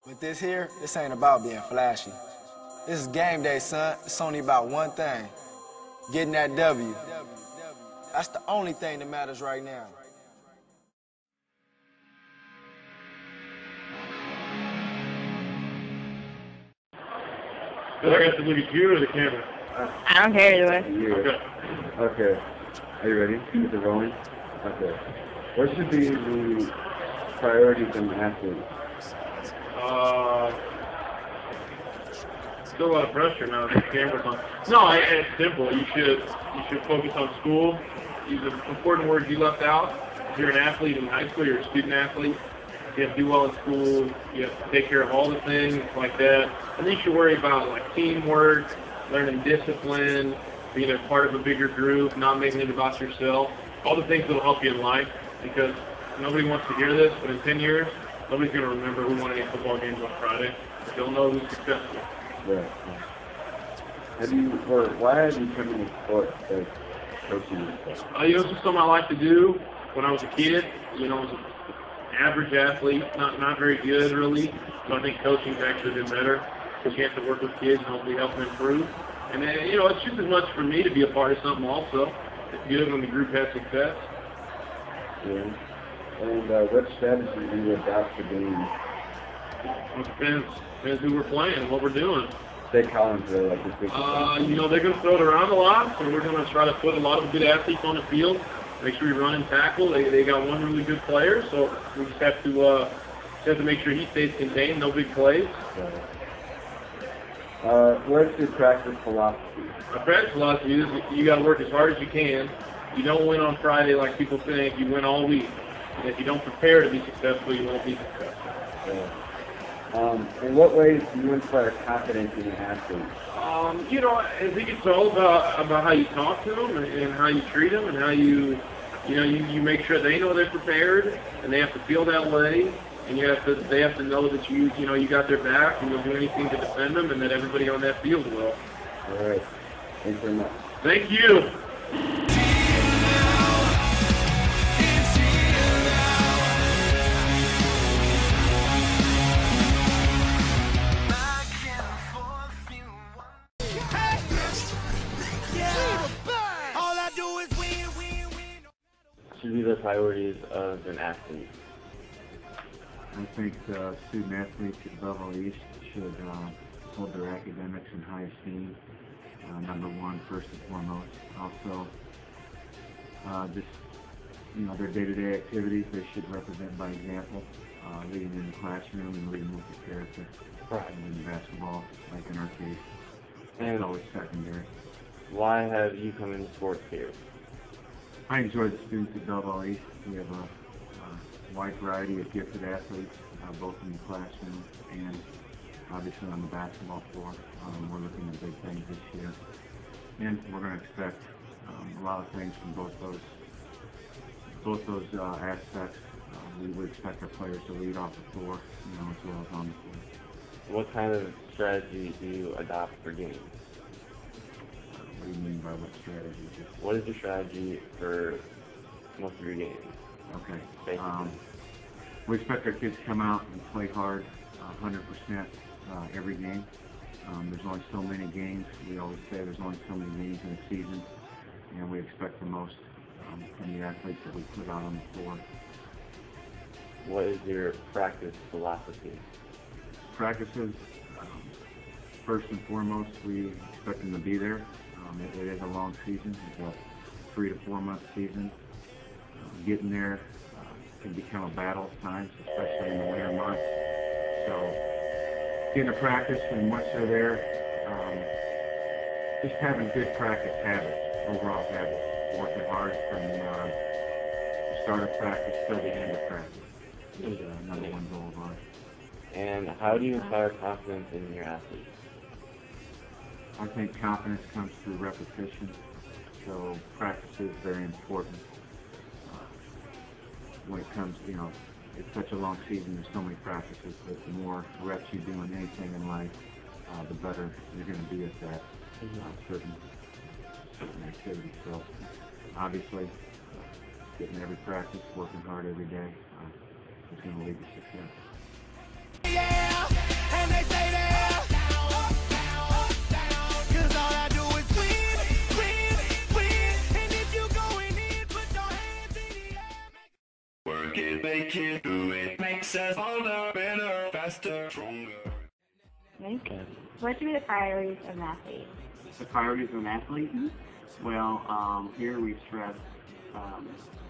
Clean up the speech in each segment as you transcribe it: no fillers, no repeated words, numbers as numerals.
But this here, this ain't about being flashy. This is game day, son. It's only about one thing. Getting that W. That's the only thing that matters right now. Do I have to look at you or the camera? I don't care either way. Okay. Are you ready? Is it rolling? Okay. What should be the priorities in the athlete? Still a lot of pressure now that the camera's on. No, it's simple. You should focus on school. These are important words you left out. If you're an athlete in high school, you're a student athlete. You have to do well in school. You have to take care of all the things like that. And then you should worry about like teamwork, learning discipline, being a part of a bigger group, not making it about yourself. All the things that will help you in life, because nobody wants to hear this, but in 10 years, nobody's going to remember who won any football games on Friday. They'll know who's successful. Right. Why have you come into sports as coaching and stuff? It's just something I like to do when I was a kid. I was an average athlete, not very good really. So I think coaching's actually been better because you have to work with kids and hopefully help them improve. And then, it's just as much for me to be a part of something also. It's good when the group has success. Yeah. And what strategy do you adopt for games? It depends who we're playing and what we're doing. Say Collinsville, like this week. They're going to throw it around a lot, so we're going to try to put a lot of good athletes on the field. Make sure we run and tackle. They got one really good player, so we just have to make sure he stays contained, no big plays. What's your practice philosophy? My practice philosophy is you got to work as hard as you can. You don't win on Friday like people think. You win all week. And if you don't prepare to be successful, you won't be successful. Yeah. In what ways do you inspire confidence in an athlete? I think it's all about how you talk to them and how you treat them and how you make sure they know they're prepared and they have to feel that way. And they have to know that you got their back and you'll do anything to defend them and that everybody on that field will. All right. Thanks very much. Thank you. Should be the priorities of an athlete? I think student athletes at Belleville East should hold their academics in high esteem, number one, first and foremost. Also, their day-to-day activities, they should represent by example, leading in the classroom and leading with the character. Right. And in basketball, like in our case, and it's always secondary. Why have you come into sports here? I enjoy the students at Belleville East. We have a wide variety of gifted athletes, both in the classroom and obviously on the basketball floor. We're looking at big things this year, and we're going to expect a lot of things from both those aspects. We would expect our players to lead off the floor, as well as on the floor. What kind of strategy do you adopt for games? What do you mean by what strategy? What is your strategy for most of your games? Okay. We expect our kids to come out and play hard 100% every game. There's only so many games. We always say there's only so many games in a season, and we expect the most from the athletes that we put out on the floor. What is your practice philosophy? Practices, first and foremost, we expect them to be there. It is a long season. It's a 3 to 4 month season. Getting there can become a battle at times, especially in the winter months. So getting to practice, and once they're there, just having good practice habits, overall habits, working hard from the start of practice till the end of practice is another one goal of ours. And how do you inspire confidence in your athletes? I think confidence comes through repetition, so practice is very important. When it comes, it's such a long season, there's so many practices, but the more reps you do in anything in life, the better you're going to be at that certain activity. So obviously, getting every practice, working hard every day, is going to lead to success. Yeah. make it do it. Makes us older, better, faster, stronger. Okay. What should be the priorities of an athlete? The priorities of an athlete? Well, here we stress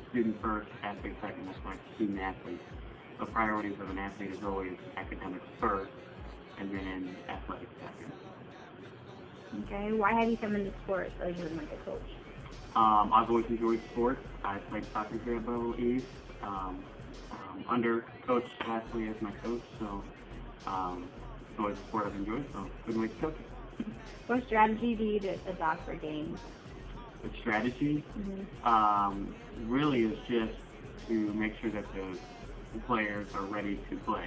student first, athlete second. That's why student athlete. The priorities of an athlete is always academics first, and then athletics second. Okay. Why have you come into sports other than like a coach? I've always enjoyed sports. I played soccer here at Belleville East. Under Coach Ashley as my coach, so it's always a sport I've enjoyed, so good way to coach it. What strategy do you adopt for games? The strategy really is just to make sure that the players are ready to play,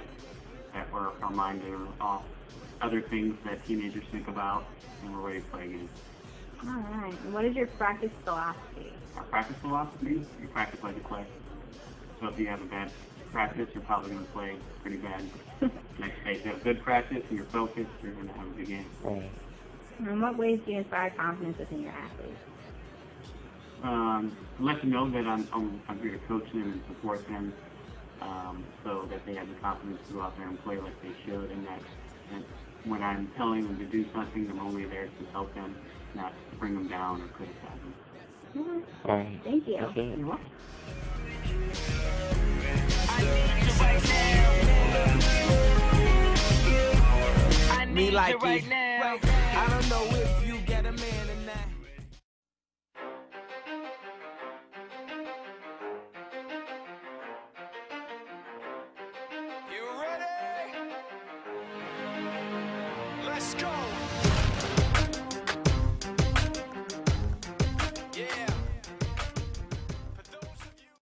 that our mind are off other things that teenagers think about, and we're ready to play games. All right. And what is your practice philosophy? Our practice philosophy, you practice like you play. So if you have a bad practice, you're probably going to play pretty bad. Next day, if you have good practice and you're focused, you're going to have a good game. And in what ways do you inspire confidence within your athletes? Let them know that I'm here to coach them and support them, so that they have the confidence to go out there and play like they should, and that when I'm telling them to do something, I'm only there to help them, not to bring them down or criticize them. Thank you. You're welcome. Me like it right now. I don't know if you get a man or not. You ready? Let's go.